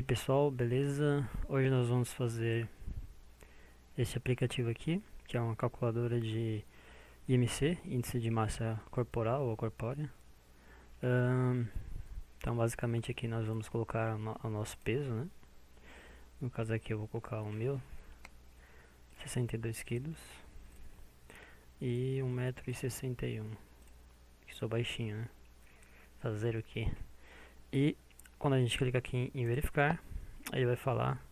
aí pessoal, beleza? Hoje nós vamos fazer esse aplicativo aqui, que é uma calculadora de IMC, Índice de Massa Corporal ou Corpórea. Então basicamente aqui nós vamos colocar o nosso peso, né? No caso aqui eu vou colocar o meu, 62 quilos e 1,61 m, que sou baixinho, né? Tá zero aqui. E quando a gente clica aqui em verificar, ele vai falar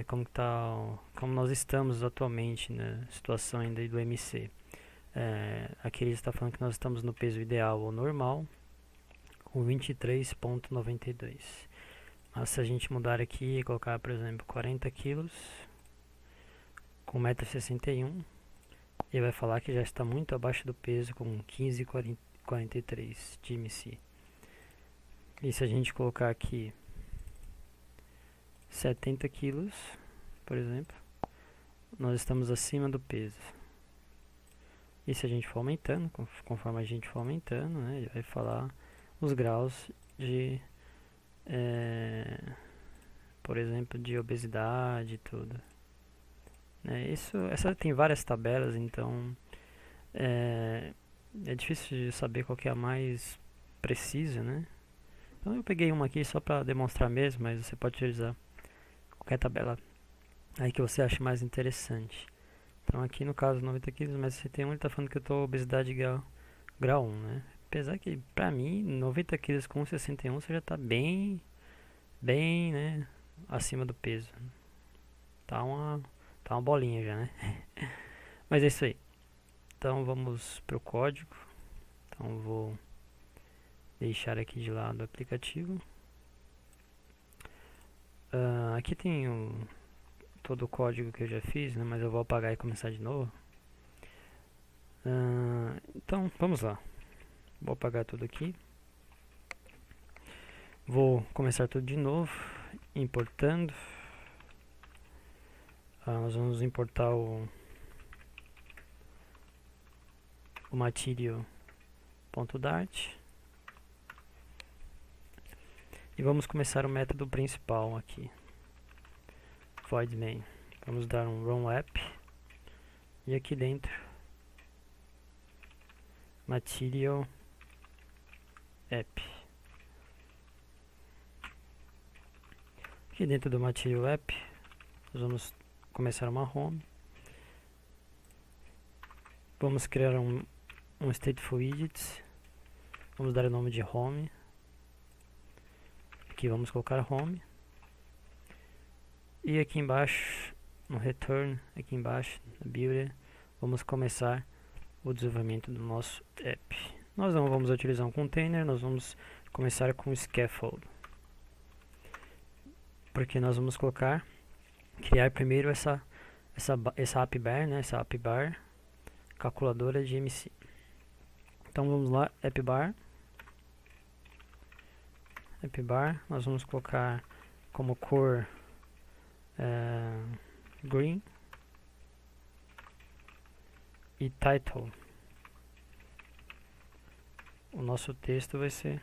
como nós estamos atualmente na situação ainda do MC. Aqui ele está falando que nós estamos no peso ideal ou normal com 23,92. Mas se a gente mudar aqui e colocar, por exemplo, 40 quilos com 1,61 m, ele vai falar que já está muito abaixo do peso com 15,43 de MC. E se a gente colocar aqui 70 quilos, por exemplo, nós estamos acima do peso. E se a gente for aumentando, conforme a gente for aumentando, né, ele vai falar os graus de, por exemplo, de obesidade e tudo. Essa tem várias tabelas, então é difícil de saber qual que é a mais precisa, né? Então eu peguei uma aqui só para demonstrar mesmo, mas você pode utilizar qualquer tabela aí que você ache mais interessante. Então aqui no caso 90 kg, mas 61 ele está falando que eu estou obesidade grau 1, né? Apesar que pra mim 90 kg com 61 você já está bem, né, acima do peso. Tá uma bolinha já, né? Mas é isso aí. Então vamos pro código. Então vou deixar aqui de lado o aplicativo. Aqui tem todo o código que eu já fiz, né, mas eu vou apagar e começar de novo. Então vamos lá. Vou apagar tudo aqui. Vou começar tudo de novo, importando. Nós vamos importar o material.dart e vamos começar o método principal aqui, void main. Vamos dar um run app e aqui dentro material app. Aqui dentro do material app nós vamos começar uma home. Vamos criar um stateful widget. Vamos dar o nome de home. Aqui vamos colocar home. E aqui embaixo, no return, aqui embaixo, na builder, vamos começar o desenvolvimento do nosso app. Nós não vamos utilizar um container, nós vamos começar com o scaffold. Porque nós vamos criar primeiro essa app bar, né, essa app bar calculadora de MC. Então vamos lá, app bar, nós vamos colocar como cor green e title. O nosso texto vai ser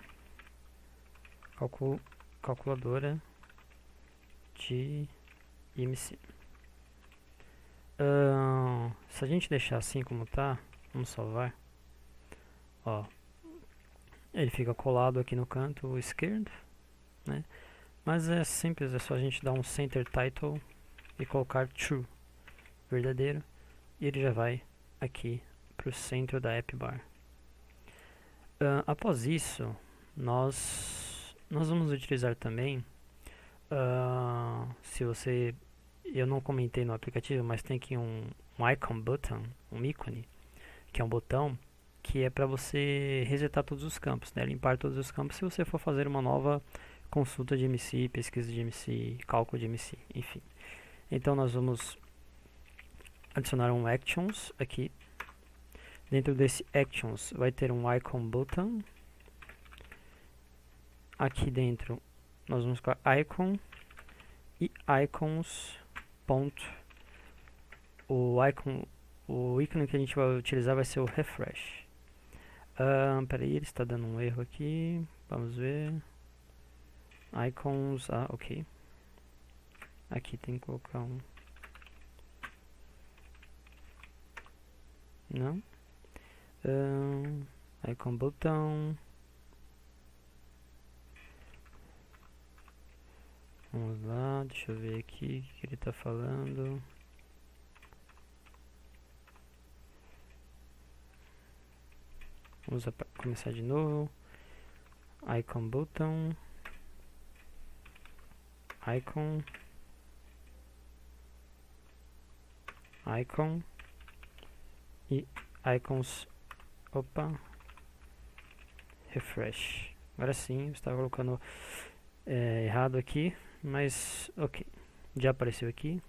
calculadora de IMC. Se a gente deixar assim como tá, vamos salvar. Ó, ele fica colado aqui no canto esquerdo, né? Mas é simples, é só a gente dar um center title e colocar true, verdadeiro, e ele já vai aqui para o centro da app bar. Após isso, nós vamos utilizar também, eu não comentei no aplicativo, mas tem aqui um icon button, um ícone, que é um botão que é para você resetar todos os campos, né? Limpar todos os campos se você for fazer uma nova consulta de MC, pesquisa de MC, cálculo de MC, enfim. Então nós vamos adicionar um actions aqui. Dentro desse actions vai ter um icon button. Aqui dentro nós vamos colocar icon e icons ponto. O ícone que a gente vai utilizar vai ser o refresh. Peraí, ele está dando um erro aqui. Vamos ver. icons, ok. Aqui tem que colocar um... Não. Icon botão. Vamos lá, deixa eu ver aqui o que ele está falando. Vamos começar de novo. Icon botão. Icon. Icon. E icons. Opa. Refresh. Agora sim, eu estava colocando errado aqui, mas ok. Já apareceu aqui.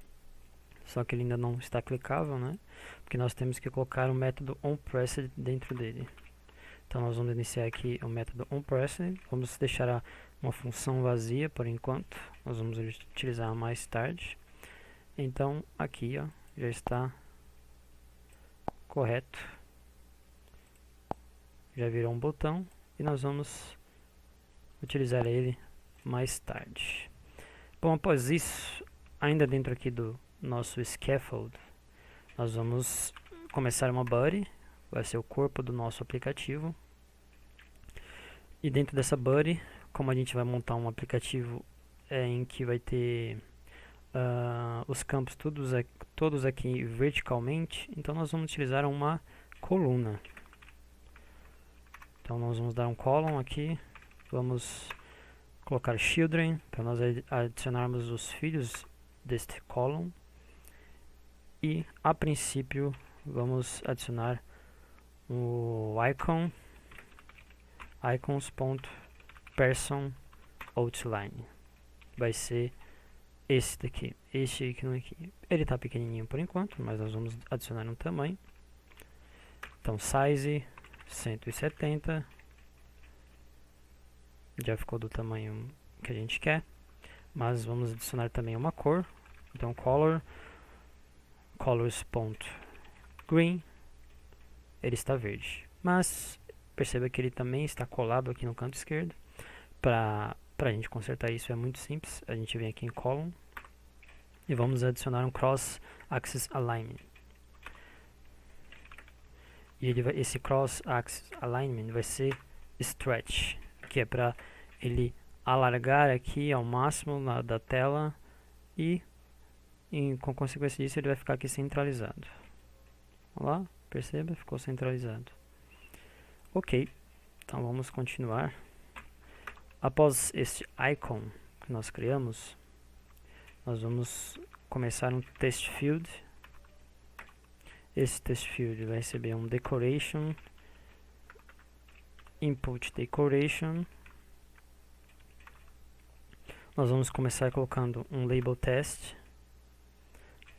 Só que ele ainda não está clicável, né? Porque nós temos que colocar o método onPressed dentro dele. Então nós vamos iniciar aqui o método onPressed. Vamos deixar uma função vazia por enquanto. Nós vamos utilizar mais tarde. Então aqui, ó, já está correto. Já virou um botão e nós vamos utilizar ele mais tarde. Bom, após isso, ainda dentro aqui do nosso scaffold, nós vamos começar uma body, vai ser o corpo do nosso aplicativo. E dentro dessa body, como a gente vai montar um aplicativo em que vai ter os campos todos aqui verticalmente, então nós vamos utilizar uma coluna. Então nós vamos dar um column aqui, vamos colocar children, para nós adicionarmos os filhos deste column. E a princípio vamos adicionar o icon, icons.person outline. Vai ser esse daqui, este aqui. Ele está pequenininho por enquanto, mas nós vamos adicionar um tamanho. Então size 170, já ficou do tamanho que a gente quer, mas vamos adicionar também uma cor. Então colors.green, ele está verde, mas perceba que ele também está colado aqui no canto esquerdo. Para a gente consertar isso é muito simples, a gente vem aqui em column e vamos adicionar um cross axis alignment. E esse cross axis alignment vai ser stretch, que é para ele alargar aqui ao máximo da tela e com consequência disso ele vai ficar aqui centralizado. Olha lá, perceba, ficou centralizado. Ok, então vamos continuar. Após este icon que nós criamos, nós vamos começar um test field. Esse test field vai receber um decoration, input decoration. Nós vamos começar colocando um label test,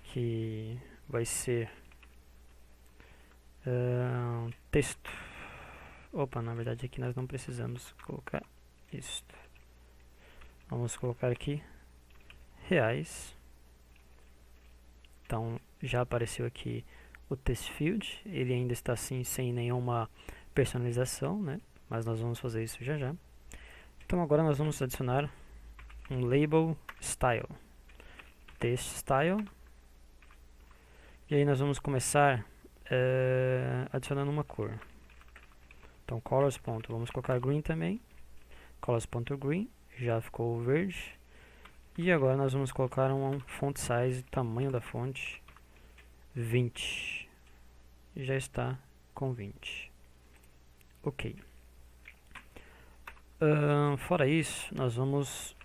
que vai ser texto. Opa, na verdade aqui nós não precisamos colocar isto. Vamos colocar aqui reais. Então já apareceu aqui o test field. Ele ainda está assim sem nenhuma personalização, né? Mas nós vamos fazer isso já já. Então agora nós vamos adicionar um label style, test style. E aí nós vamos começar adicionando uma cor. Então colors. Vamos colocar green também. Colors.green, já ficou verde. E agora nós vamos colocar um font size, tamanho da fonte 20. Já está com 20. Ok. Fora isso, nós vamos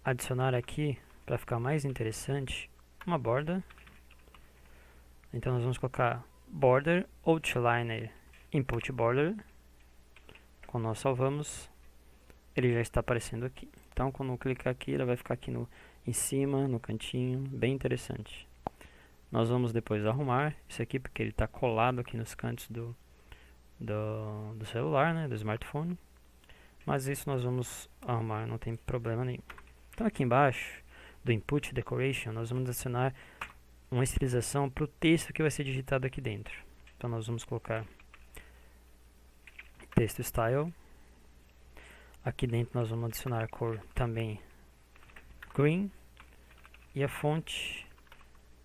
adicionar aqui, para ficar mais interessante, uma borda. Então nós vamos colocar border outliner input border. Quando nós salvamos, ele já está aparecendo aqui. Então quando eu clicar aqui, ele vai ficar aqui em cima, no cantinho, bem interessante. Nós vamos depois arrumar isso aqui, porque ele está colado aqui nos cantos do celular, né, do smartphone. Mas isso nós vamos arrumar, não tem problema nenhum. Então aqui embaixo, do input decoration, nós vamos adicionar uma estilização para o texto que vai ser digitado aqui dentro. Então nós vamos colocar texto style. Aqui dentro nós vamos adicionar a cor também green. E a fonte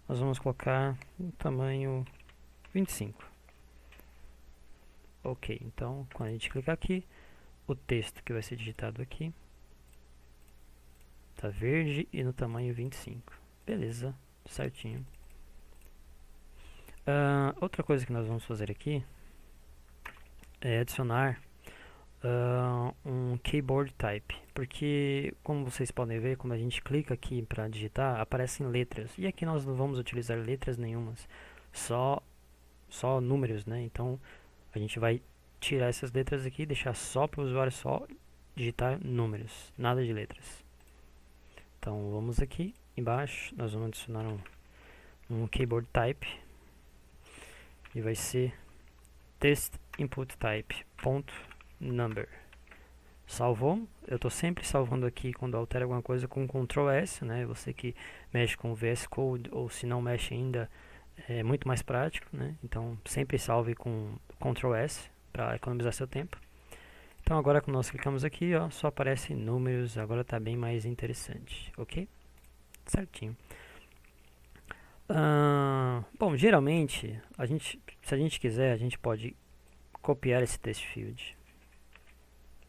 nós vamos colocar no tamanho 25. Ok, então quando a gente clicar aqui, o texto que vai ser digitado aqui tá verde e no tamanho 25. Beleza, certinho. Outra coisa que nós vamos fazer aqui é adicionar um keyboard type, porque como vocês podem ver, quando a gente clica aqui para digitar, aparecem letras, e aqui nós não vamos utilizar letras nenhumas, só números, né? Então a gente vai tirar essas letras aqui e deixar só para o usuário só digitar números, nada de letras. Então vamos aqui embaixo, nós vamos adicionar um keyboard type e vai ser text input type ponto number. Salvou. Eu estou sempre salvando aqui quando altera alguma coisa com Ctrl S, né? Você que mexe com VS Code ou se não mexe ainda, é muito mais prático, né? Então sempre salve com Ctrl S para economizar seu tempo. Então agora quando nós clicamos aqui, ó, só aparece números, agora está bem mais interessante, ok? Certinho. Bom, geralmente, se a gente quiser, a gente pode copiar esse text field,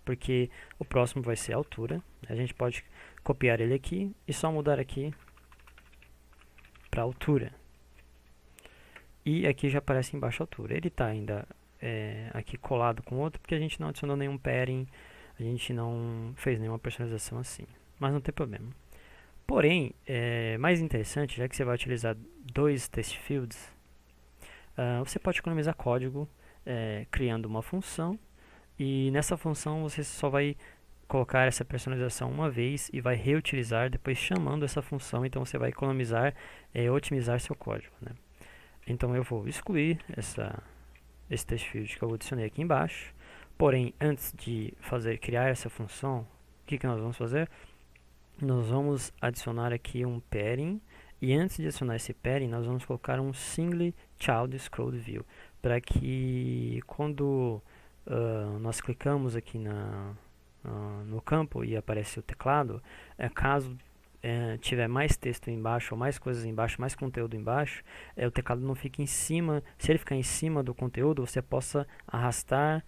porque o próximo vai ser a altura. A gente pode copiar ele aqui e só mudar aqui para altura. E aqui já aparece embaixo a altura. Ele está ainda aqui colado com outro, porque a gente não adicionou nenhum padding, a gente não fez nenhuma personalização assim. Mas não tem problema. Porém, mais interessante, já que você vai utilizar dois text fields, você pode economizar código criando uma função, e nessa função você só vai colocar essa personalização uma vez e vai reutilizar depois chamando essa função. Então você vai economizar e otimizar seu código, né? Então eu vou excluir esse text field que eu adicionei aqui embaixo. Porém, antes de criar essa função, o que nós vamos fazer? Nós vamos adicionar aqui um padding, e antes de adicionar esse padding, nós vamos colocar um single child scroll view, para que quando nós clicamos aqui no campo e aparece o teclado, caso tiver mais texto embaixo, ou mais coisas embaixo, mais conteúdo embaixo, o teclado não fique em cima. Se ele ficar em cima do conteúdo, você possa arrastar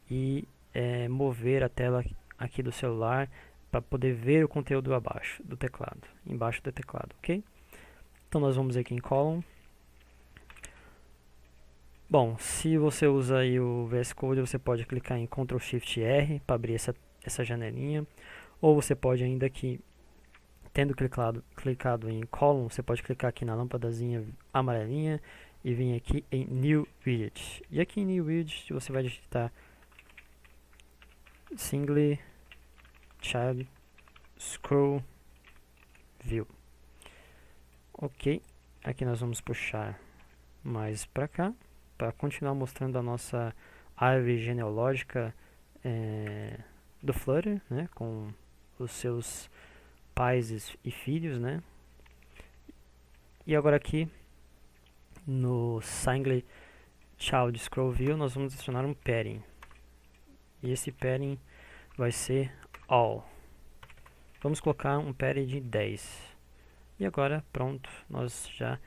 e mover a tela aqui do celular para poder ver o conteúdo abaixo do teclado, embaixo do teclado, ok? Então nós vamos aqui em column. Bom, se você usa aí o VS Code, você pode clicar em Ctrl Shift R para abrir essa janelinha, ou você pode ainda aqui, tendo clicado em column, você pode clicar aqui na lâmpadazinha amarelinha e vir aqui em New Widget. E aqui em New Widget você vai digitar Single Child Scroll View. Ok, aqui nós vamos puxar mais para cá, para continuar mostrando a nossa árvore genealógica do Flutter, né, com os seus pais e filhos, né? E agora aqui no Single Child Scroll View nós vamos adicionar um padding, e esse padding vai ser all. Vamos colocar um padding de 10. E agora pronto, nós já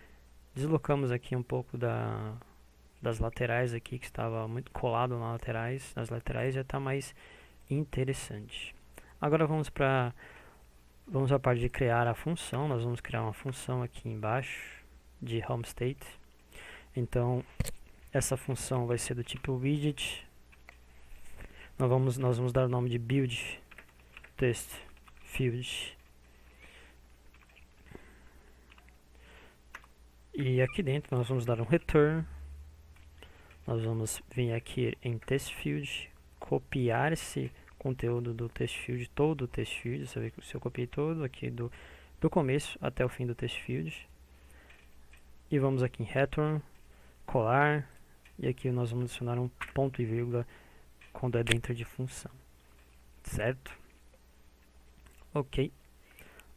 deslocamos aqui um pouco das laterais aqui, que estava muito colado nas laterais já está mais interessante. Agora vamos à parte de criar a função. Nós vamos criar uma função aqui embaixo de home state. Então essa função vai ser do tipo widget. Nós vamos dar o nome de build text field. E aqui dentro nós vamos dar um return. Nós vamos vir aqui em text field, copiar esse conteúdo do text field, todo o text field. Você vê que se eu copiei todo aqui do começo até o fim do text field. E vamos aqui em return, colar, e aqui nós vamos adicionar um ponto e vírgula quando é dentro de função, certo? Ok.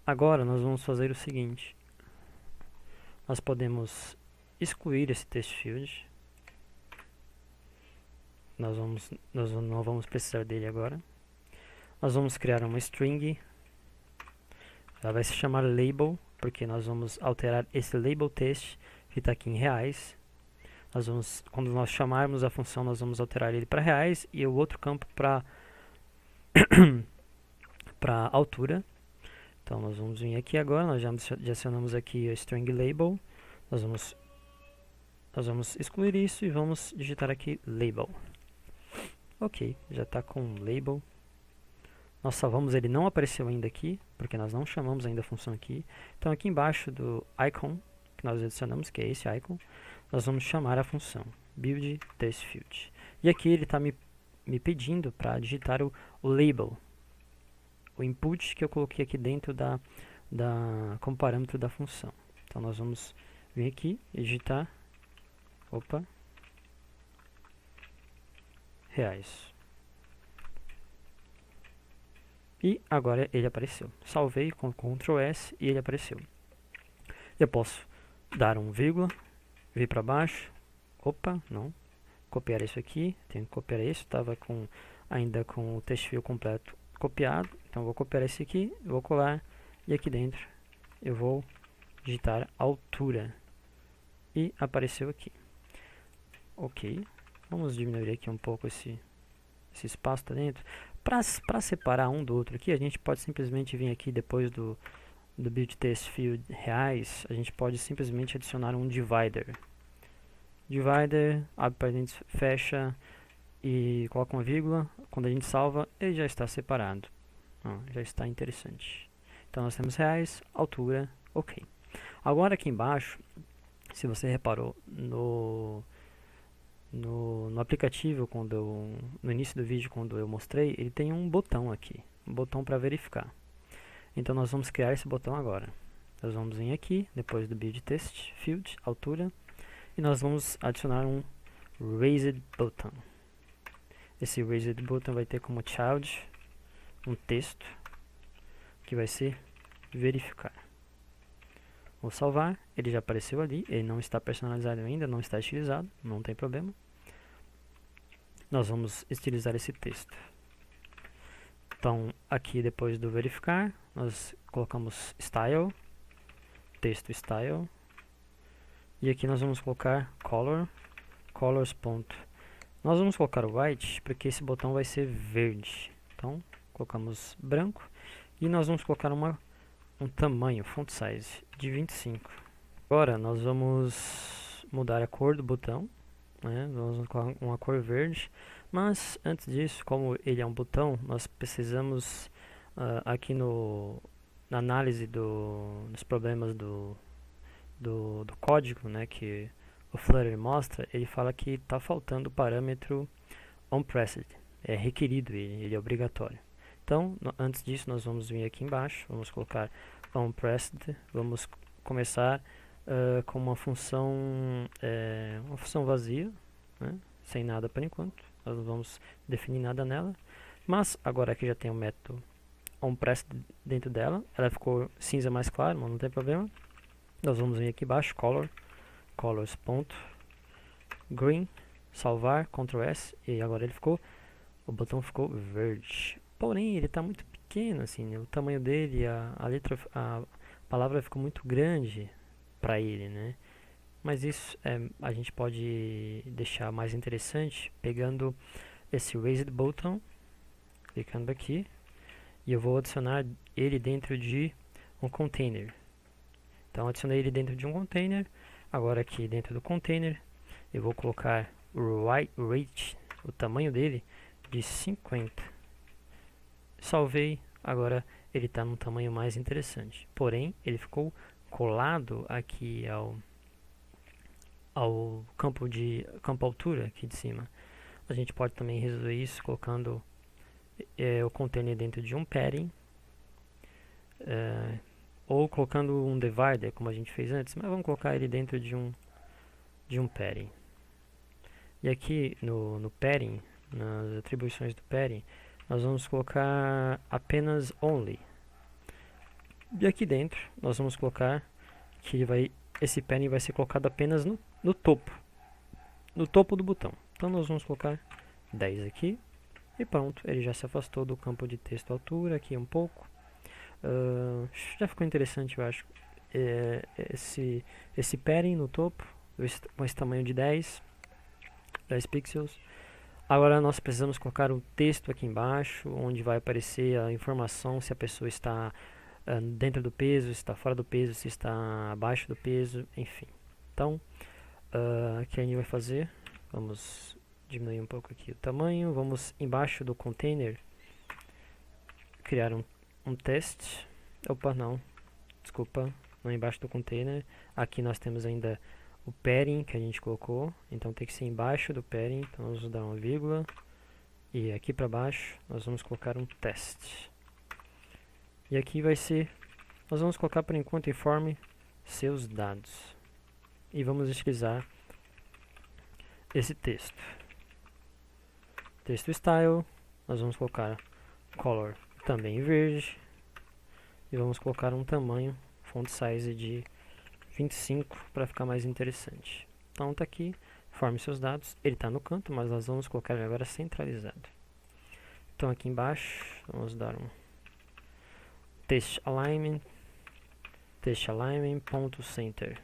Agora nós vamos fazer o seguinte: nós podemos excluir esse text field. Nós não vamos precisar dele agora. Nós vamos criar uma string, ela vai se chamar label, porque nós vamos alterar esse label text que está aqui em reais. Quando nós chamarmos a função, nós vamos alterar ele para reais e o outro campo para para altura. Então nós vamos vir aqui agora, nós já adicionamos aqui a string label, nós vamos excluir isso e vamos digitar aqui label. Ok, já está com label. Nós salvamos, ele não apareceu ainda aqui, porque nós não chamamos ainda a função aqui. Então aqui embaixo do icon, que nós adicionamos, que é esse icon, nós vamos chamar a função build test field. E aqui ele está me pedindo para digitar o label, o input que eu coloquei aqui dentro como parâmetro da função. Então nós vamos vir aqui e digitar, reais. E agora ele apareceu. Salvei com Ctrl S e ele apareceu. Eu posso dar um vírgula, vir para baixo. Não. Copiar isso aqui. Tenho que copiar isso. Estava ainda com o text field completo copiado. Então vou copiar esse aqui, vou colar. E aqui dentro eu vou digitar altura. E apareceu aqui. Ok. Vamos diminuir aqui um pouco esse espaço tá dentro. Para separar um do outro aqui, a gente pode simplesmente vir aqui depois do build test field reais, a gente pode simplesmente adicionar um divider. Divider, abre parênteses, fecha e coloca uma vírgula. Quando a gente salva, ele já está separado. Já está interessante. Então nós temos reais, altura, ok. Agora aqui embaixo, se você reparou no aplicativo, no início do vídeo, quando eu mostrei, ele tem um botão aqui, um botão para verificar. Então nós vamos criar esse botão agora. Nós vamos vir aqui, depois do build test field, altura, e nós vamos adicionar um raised button. Esse raised button vai ter como child um texto que vai ser verificar. Vou salvar, ele já apareceu ali, ele não está personalizado ainda, não está estilizado, não tem problema. Nós vamos estilizar esse texto. Então, aqui depois do verificar, nós colocamos style, texto style, e aqui nós vamos colocar color, colors. Nós vamos colocar o white, porque esse botão vai ser verde. Então, colocamos branco, e nós vamos colocar um tamanho, font size, de 25. Agora nós vamos mudar a cor do botão, né? Vamos colocar uma cor verde, mas antes disso, como ele é um botão, nós precisamos aqui na análise dos problemas do código, né, que o Flutter mostra, ele fala que está faltando o parâmetro onPressed, é requerido, ele é obrigatório. Então, antes disso, nós vamos vir aqui embaixo, vamos colocar onPressed, vamos começar com uma função vazia, né, sem nada por enquanto, nós não vamos definir nada nela, mas agora aqui já tem o método onPressed dentro dela, ela ficou cinza mais claro, mas não tem problema. Nós vamos vir aqui embaixo, colors.green, salvar, Ctrl S, e agora o botão ficou verde. Porém, ele está muito pequeno, assim, né? O tamanho dele, a palavra ficou muito grande para ele, né? Mas isso a gente pode deixar mais interessante pegando esse raised button, clicando aqui, e eu vou adicionar ele dentro de um container. Então, adicionei ele dentro de um container. Agora aqui dentro do container, eu vou colocar o weight, o tamanho dele, de 50. Salvei, agora ele está num tamanho mais interessante. Porém, ele ficou colado aqui ao campo altura aqui de cima. A gente pode também resolver isso colocando o container dentro de um padding, ou colocando um divider, como a gente fez antes, mas vamos colocar ele dentro de um padding. E aqui no padding, nas atribuições do padding, nós vamos colocar apenas only. E aqui dentro, nós vamos colocar que esse padding vai ser colocado apenas no topo do botão. Então nós vamos colocar 10 aqui, E pronto, ele já se afastou do campo de texto altura aqui um pouco. Já ficou interessante, eu acho, esse padding no topo, com esse tamanho de 10 pixels. Agora nós precisamos colocar um texto aqui embaixo, onde vai aparecer a informação se a pessoa está dentro do peso, se está fora do peso, se está abaixo do peso, enfim. Então, o que a gente vai fazer? Vamos diminuir um pouco aqui o tamanho. Vamos embaixo do container criar um teste. Opa, não. Desculpa, não embaixo do container. Aqui nós temos ainda o padding que a gente colocou. Então tem que ser embaixo do padding. Então vamos dar uma vírgula. E aqui para baixo nós vamos colocar um teste. E aqui vai ser... Nós vamos colocar por enquanto informe seus dados. E vamos utilizar esse texto. Texto style. Nós vamos colocar color também verde. E vamos colocar um tamanho, font size de 25 para ficar mais interessante. Então tá aqui, forme seus dados. Ele está no canto, mas nós vamos colocar ele agora centralizado. Então aqui embaixo, vamos dar um text alignment ponto center.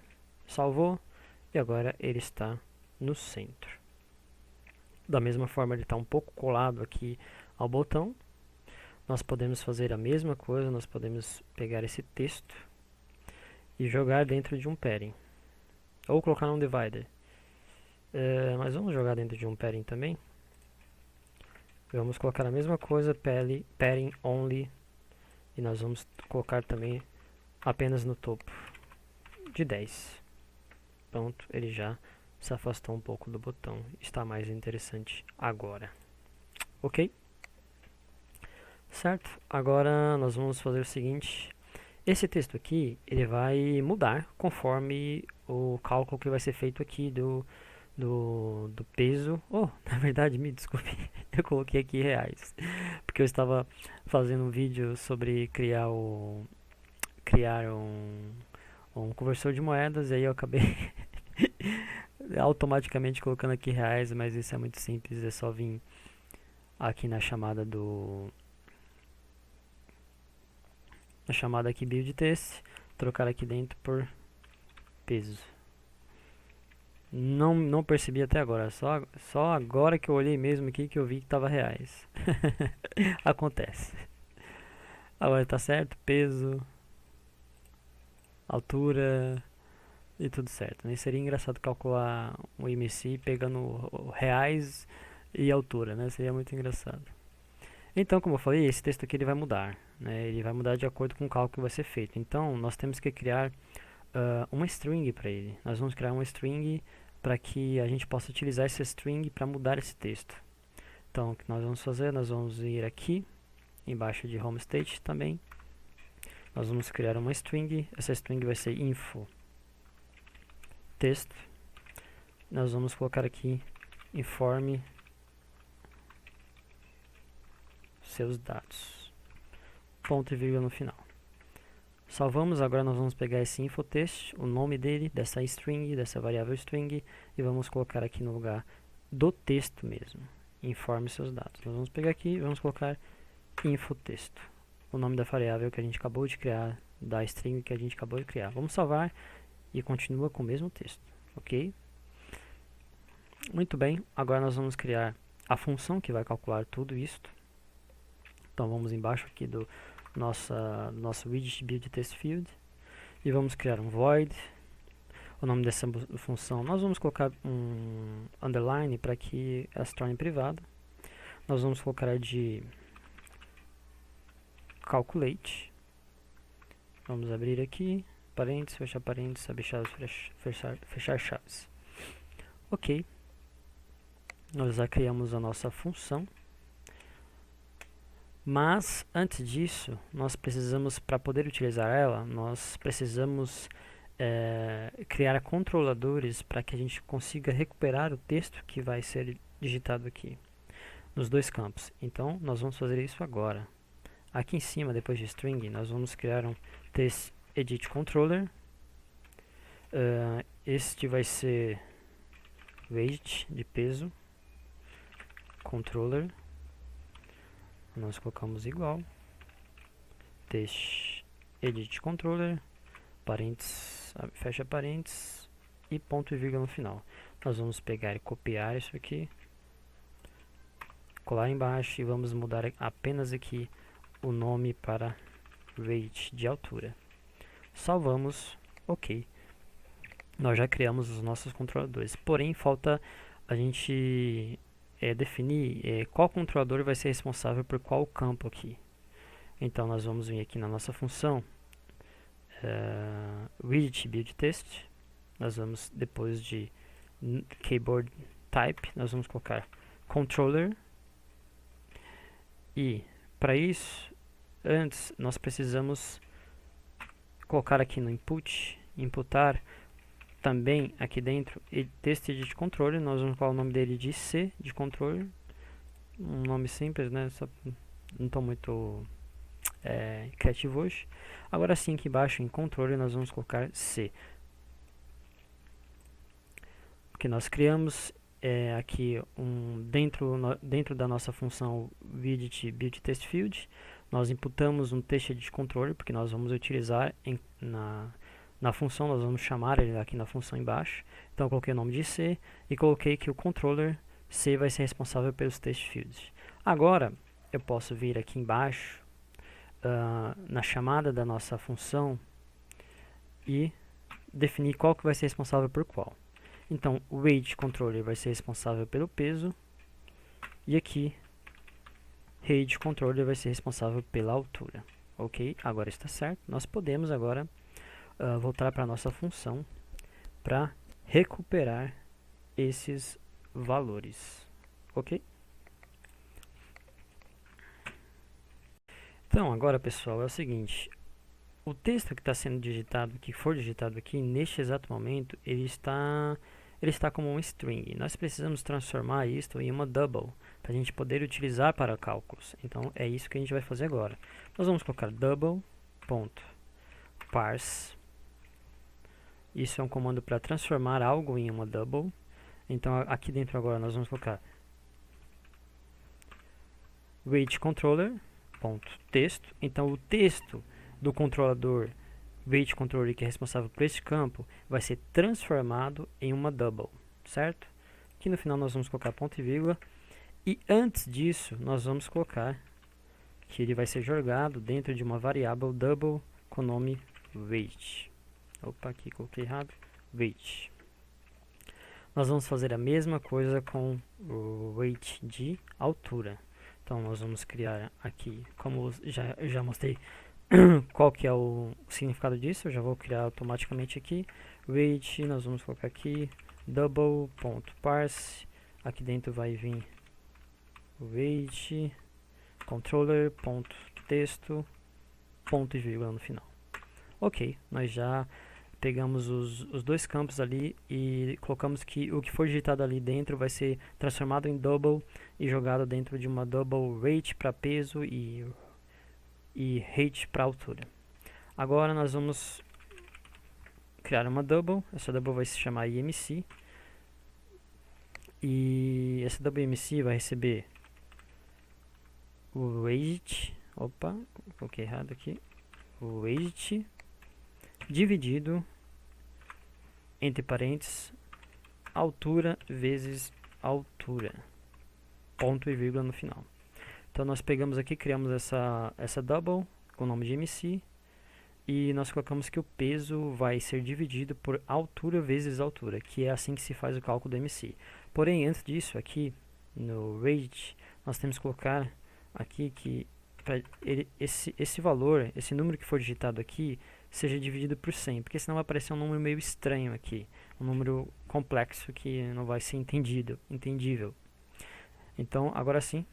Salvou e agora ele está no centro. Da mesma forma, ele está um pouco colado aqui ao botão. Nós podemos fazer a mesma coisa, nós podemos pegar esse texto e jogar dentro de um padding. Ou colocar num divider. Mas vamos jogar dentro de um padding também. Vamos colocar a mesma coisa, padding only. E nós vamos colocar também apenas no topo de 10. Pronto, ele já se afastou um pouco do botão. Está mais interessante agora. Ok? Certo? Agora nós vamos fazer o seguinte. Esse texto aqui, ele vai mudar conforme o cálculo que vai ser feito aqui do peso. Na verdade, me desculpe, eu coloquei aqui reais. Porque eu estava fazendo um vídeo sobre criar um conversor de moedas, e aí eu acabei automaticamente colocando aqui reais, mas isso é muito simples, é só vir aqui na chamada aqui build test, trocar aqui dentro por peso. Não percebi até agora, só agora que eu olhei mesmo aqui que eu vi que estava reais. Acontece. Agora tá certo, peso, altura e tudo certo, né? Seria engraçado calcular o IMC pegando reais e altura, né? Seria muito engraçado. Então, como eu falei, esse texto aqui ele vai mudar, né? Ele vai mudar de acordo com o cálculo que vai ser feito. Então, nós temos que criar uma string para ele. Nós vamos criar uma string para que a gente possa utilizar essa string para mudar esse texto. Então, o que nós vamos fazer? Nós vamos ir aqui, embaixo de home state também. Nós vamos criar uma string. Essa string vai ser info texto. Nós vamos colocar aqui informe seus dados. Ponto e vírgula no final. Salvamos, agora nós vamos pegar esse infotext, o nome dele, dessa string, dessa variável string, e vamos colocar aqui no lugar do texto mesmo. Informe seus dados. Nós vamos pegar aqui e vamos colocar infotexto, o nome da variável que a gente acabou de criar, da string que a gente acabou de criar. Vamos salvar e continua com o mesmo texto, ok? Muito bem, agora nós vamos criar a função que vai calcular tudo isto. Então vamos embaixo aqui do nosso widget build test field e vamos criar um void. O nome dessa função nós vamos colocar um underline para que ela se torne privada. Nós vamos colocar de calculate. Vamos abrir aqui, parênteses, fechar parênteses, abrir chaves, fechar chaves. Ok. Nós já criamos a nossa função. Mas, antes disso, nós precisamos, para poder utilizar ela, nós precisamos criar controladores para que a gente consiga recuperar o texto que vai ser digitado aqui, nos dois campos. Então, nós vamos fazer isso agora. Aqui em cima, depois de string, nós vamos criar um test edit controller. Este vai ser weight de peso, controller. nós colocamos igual, text edit controller, parênteses, fecha parênteses e ponto e vírgula no final. Nós vamos pegar e copiar isso aqui, colar embaixo e vamos mudar apenas aqui o nome para weight de altura. Salvamos, ok. Nós já criamos os nossos controladores, porém falta a gente definir qual controlador vai ser responsável por qual campo aqui. Então nós vamos vir aqui na nossa função widget build test, nós vamos depois de keyboard type, nós vamos colocar controller, e para isso antes nós precisamos colocar aqui no imputar também aqui dentro test edit controller. Nós vamos colocar o nome dele de C de controller, um nome simples, né? Não estou muito criativo hoje. Agora sim, aqui embaixo em controller nós vamos colocar C, porque nós criamos aqui dentro da nossa função widget build test field, nós imputamos um test edit controller, porque nós vamos utilizar na função, nós vamos chamar ele aqui na função embaixo. Então eu coloquei o nome de C e coloquei que o controller C vai ser responsável pelos test fields. Agora eu posso vir aqui embaixo na chamada da nossa função e definir qual que vai ser responsável por qual. Então o weight controller vai ser responsável pelo peso e aqui height controller vai ser responsável pela altura. Ok? Agora está certo. Nós podemos agora voltar para a nossa função para recuperar esses valores. Ok? Então agora, pessoal, é o seguinte: o texto que está sendo digitado, que for digitado aqui neste exato momento, ele está como um string. Nós precisamos transformar isto em uma double para a gente poder utilizar para cálculos. Então é isso que a gente vai fazer agora. Nós vamos colocar double.parse. Isso é um comando para transformar algo em uma double. Então aqui dentro agora nós vamos colocar weight controller texto. Então o texto do controlador weight controller, que é responsável por esse campo, vai ser transformado em uma double, certo? Aqui no final nós vamos colocar ponto e vírgula, e antes disso nós vamos colocar que ele vai ser jogado dentro de uma variável double com o nome weight. Opa, aqui coloquei errado, weight. Nós vamos fazer a mesma coisa com o weight de altura. Então nós vamos criar aqui, como já mostrei qual que é o significado disso, eu já vou criar automaticamente aqui. Weight, nós vamos colocar aqui double.parse, aqui dentro vai vir weight controller.texto, ponto e vírgula no final. Ok, nós já pegamos os dois campos ali e colocamos que o que for digitado ali dentro vai ser transformado em double e jogado dentro de uma double weight para peso e height para altura. Agora nós vamos criar uma double. Essa double vai se chamar IMC e essa double IMC vai receber o weight, opa, coloquei errado aqui, o weight dividido entre parênteses altura vezes altura, ponto e vírgula no final. Então nós pegamos aqui, criamos essa double com o nome de MC e nós colocamos que o peso vai ser dividido por altura vezes altura, que é assim que se faz o cálculo do MC. Porém, antes disso, aqui no weight, nós temos que colocar aqui que esse valor, esse número que for digitado aqui, seja dividido por 100, porque senão vai aparecer um número meio estranho aqui, um número complexo que não vai ser entendível. Então, agora sim,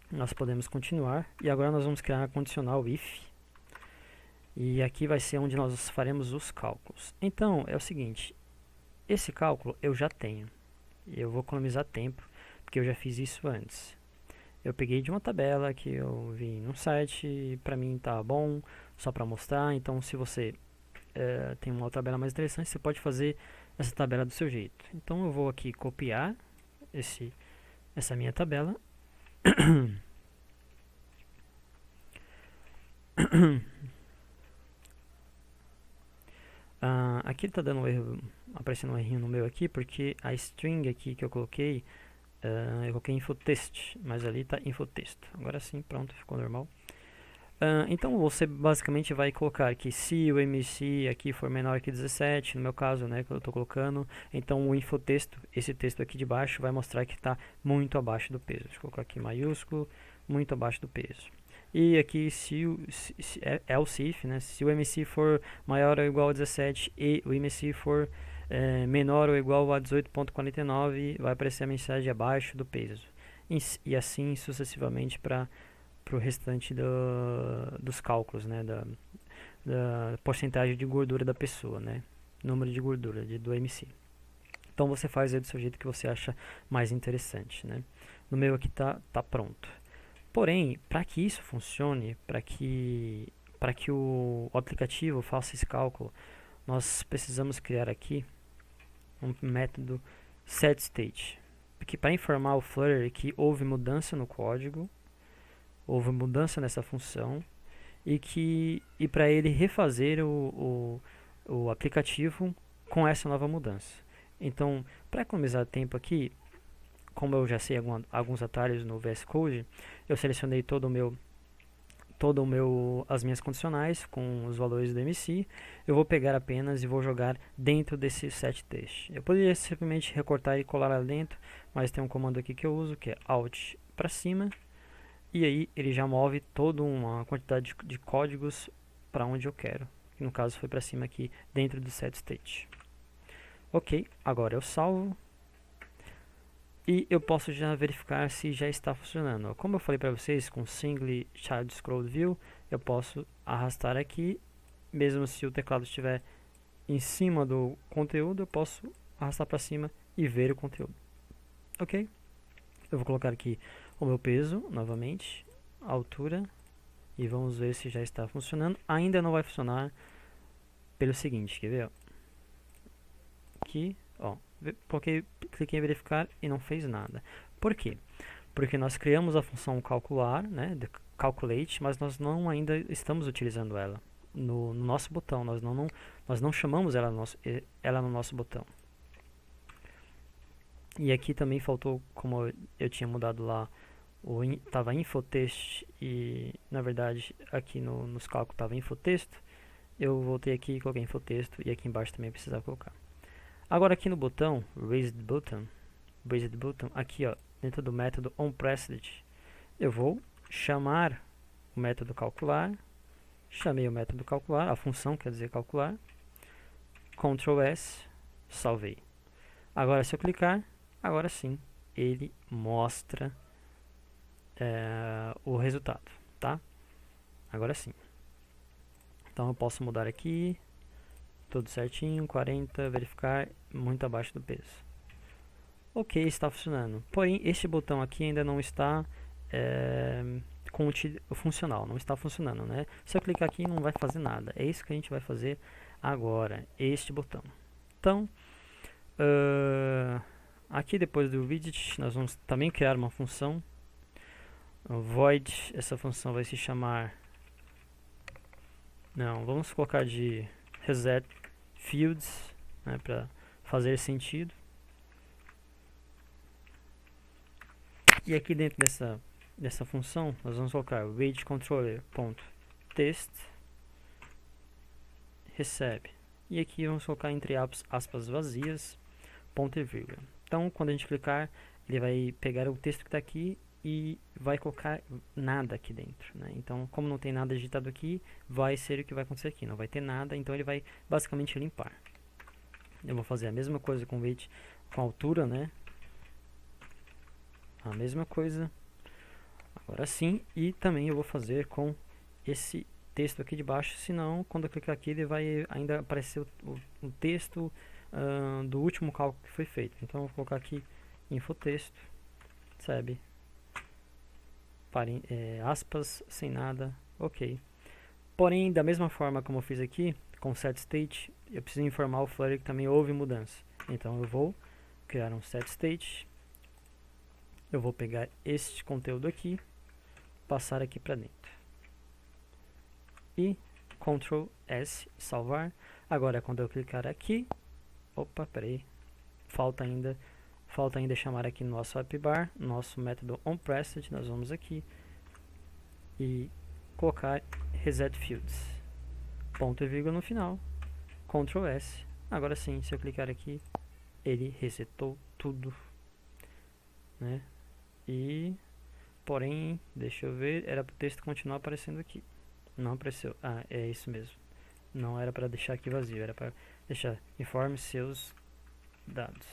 nós podemos continuar, e agora nós vamos criar a condicional if, e aqui vai ser onde nós faremos os cálculos. Então, é o seguinte, esse cálculo eu já tenho, e eu vou economizar tempo, porque eu já fiz isso antes. Eu peguei de uma tabela que eu vi no site e para mim tá bom, só para mostrar. Então, se você tem uma tabela mais interessante, você pode fazer essa tabela do seu jeito. Então, eu vou aqui copiar essa minha tabela Aqui ele tá dando um erro, aparecendo um errinho no meu aqui, porque a string aqui que eu coloquei infotexto, mas ali tá infotexto. Agora sim, pronto, ficou normal. Então você basicamente vai colocar que se o MC aqui for menor que 17, no meu caso, né, que eu estou colocando, então o infotexto, esse texto aqui de baixo, vai mostrar que está muito abaixo do peso. Deixa eu colocar aqui maiúsculo, muito abaixo do peso. E aqui é o CIF, né, se o MC for maior ou igual a 17 e o MC for menor ou igual a 18.49, vai aparecer a mensagem abaixo do peso. E assim sucessivamente para o restante dos cálculos, né, da porcentagem de gordura da pessoa, né, número de gordura do MC. Então você faz aí do seu jeito que você acha mais interessante, né. No meu aqui tá pronto. Porém, para que isso funcione, para que o aplicativo faça esse cálculo, nós precisamos criar aqui um método setState, porque para informar o Flutter que houve mudança no código, houve mudança nessa função e para ele refazer o aplicativo com essa nova mudança. Então, para economizar tempo aqui, como eu já sei alguns atalhos no VS Code, eu selecionei as minhas condicionais com os valores do MC. Eu vou pegar apenas e vou jogar dentro desse setTest. Eu poderia simplesmente recortar e colar lá dentro, mas tem um comando aqui que eu uso, que é Alt para cima, e aí ele já move toda uma quantidade de códigos para onde eu quero, que no caso foi para cima aqui dentro do setState. Ok, agora eu salvo e eu posso já verificar se já está funcionando. Como eu falei para vocês, com Single Child Scroll View, eu posso arrastar aqui, mesmo se o teclado estiver em cima do conteúdo, eu posso arrastar para cima e ver o conteúdo. Ok? Eu vou colocar aqui o meu peso, novamente, a altura, e vamos ver se já está funcionando. Ainda não vai funcionar pelo seguinte, quer ver? Aqui, ó, cliquei em verificar e não fez nada. Por quê? Porque nós criamos a função calcular, né, calculate, mas nós não ainda estamos utilizando ela no nosso botão. Nós não chamamos ela no nosso botão. E aqui também faltou, como eu tinha mudado lá, estava infotexto e na verdade aqui nos cálculos estava infotexto. Eu voltei aqui e coloquei infotexto e aqui embaixo também precisava colocar. Agora aqui no botão, raised button, aqui ó, dentro do método onPressed, eu vou chamar o método calcular, chamei o método calcular, a função quer dizer calcular, Ctrl S, salvei. Agora se eu clicar, agora sim, ele mostra o resultado, tá? Agora sim. Então eu posso mudar aqui, tudo certinho, 40, verificar, muito abaixo do peso. Ok, está funcionando. Porém, este botão aqui ainda não está funcional, não está funcionando, né? Se eu clicar aqui, não vai fazer nada. É isso que a gente vai fazer agora, este botão. Então, aqui depois do widget, nós vamos também criar uma função void. Essa função vai se chamar, não, vamos colocar de reset fields, né, para fazer sentido. E aqui dentro dessa função, nós vamos colocar weighTcontroller.text recebe. E aqui vamos colocar entre aspas vazias, ponto e vírgula. Então, quando a gente clicar, ele vai pegar o texto que está aqui e vai colocar nada aqui dentro, né? Então, como não tem nada digitado aqui, vai ser o que vai acontecer aqui. Não vai ter nada, então ele vai basicamente limpar. Eu vou fazer a mesma coisa com weight, com altura, né? A mesma coisa. Agora sim, e também eu vou fazer com esse texto aqui de baixo, senão quando eu clicar aqui ele vai ainda aparecer o texto do último cálculo que foi feito. Então eu vou colocar aqui infotexto, sabe? Aspas, sem nada, ok. Porém, da mesma forma como eu fiz aqui, com setState, eu preciso informar o Flutter que também houve mudança. Então eu vou criar um setState, eu vou pegar este conteúdo aqui, passar aqui para dentro. e Ctrl S, salvar. Agora quando eu clicar aqui, opa, peraí, falta ainda chamar aqui no nosso AppBar, nosso método onPressed. Nós vamos aqui e colocar Reset Fields, ponto e vírgula no final, Ctrl S. Agora sim, se eu clicar aqui, ele resetou tudo, né? E porém, deixa eu ver, era para o texto continuar aparecendo aqui. Não apareceu. Ah, é isso mesmo. Não era para deixar aqui vazio, era para deixar informe seus dados.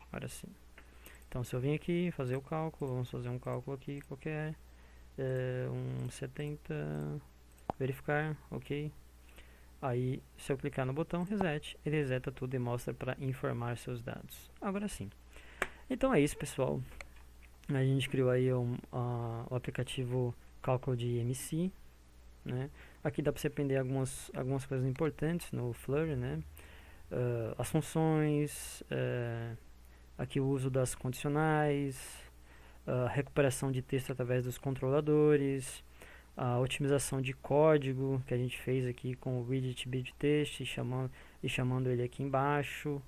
Agora sim. Então, se eu vim aqui fazer o cálculo, vamos fazer um cálculo aqui qualquer, 70, verificar, ok. Aí, se eu clicar no botão reset, ele reseta tudo e mostra para informar seus dados. Agora sim. Então é isso, pessoal. A gente criou aí o aplicativo cálculo de MC, né? Aqui dá para você aprender algumas coisas importantes no Flurry, né? As funções, aqui o uso das condicionais, a recuperação de texto através dos controladores, a otimização de código que a gente fez aqui com o widget buildText e chamando ele aqui embaixo,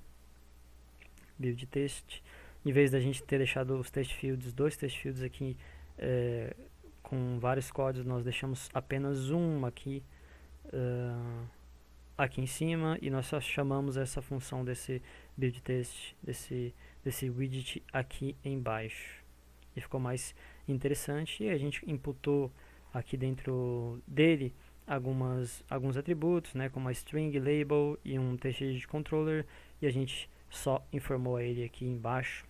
buildText. Em vez da gente ter deixado os test fields, dois test fields aqui com vários códigos, nós deixamos apenas um aqui, aqui em cima, e nós só chamamos essa função desse buildText, desse widget aqui embaixo. E ficou mais interessante, e a gente imputou aqui dentro dele alguns atributos, né, como a string, label e um TXT controller, e a gente só informou a ele aqui embaixo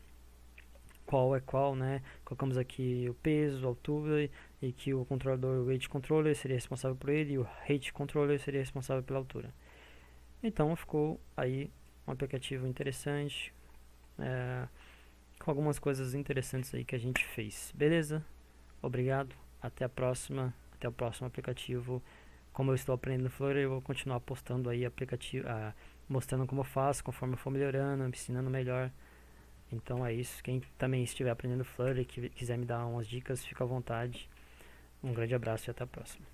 qual é qual, né? Colocamos aqui o peso, a altura, e que o controlador, o weight controller, seria responsável por ele, e o height controller seria responsável pela altura. Então ficou aí um aplicativo interessante, com algumas coisas interessantes aí que a gente fez. Beleza? Obrigado, até a próxima, até o próximo aplicativo. Como eu estou aprendendo Flurry, eu vou continuar postando aí aplicativo, mostrando como eu faço, conforme eu for melhorando, ensinando melhor. Então é isso. Quem também estiver aprendendo Flurry e quiser me dar umas dicas, fica à vontade. Um grande abraço e até a próxima.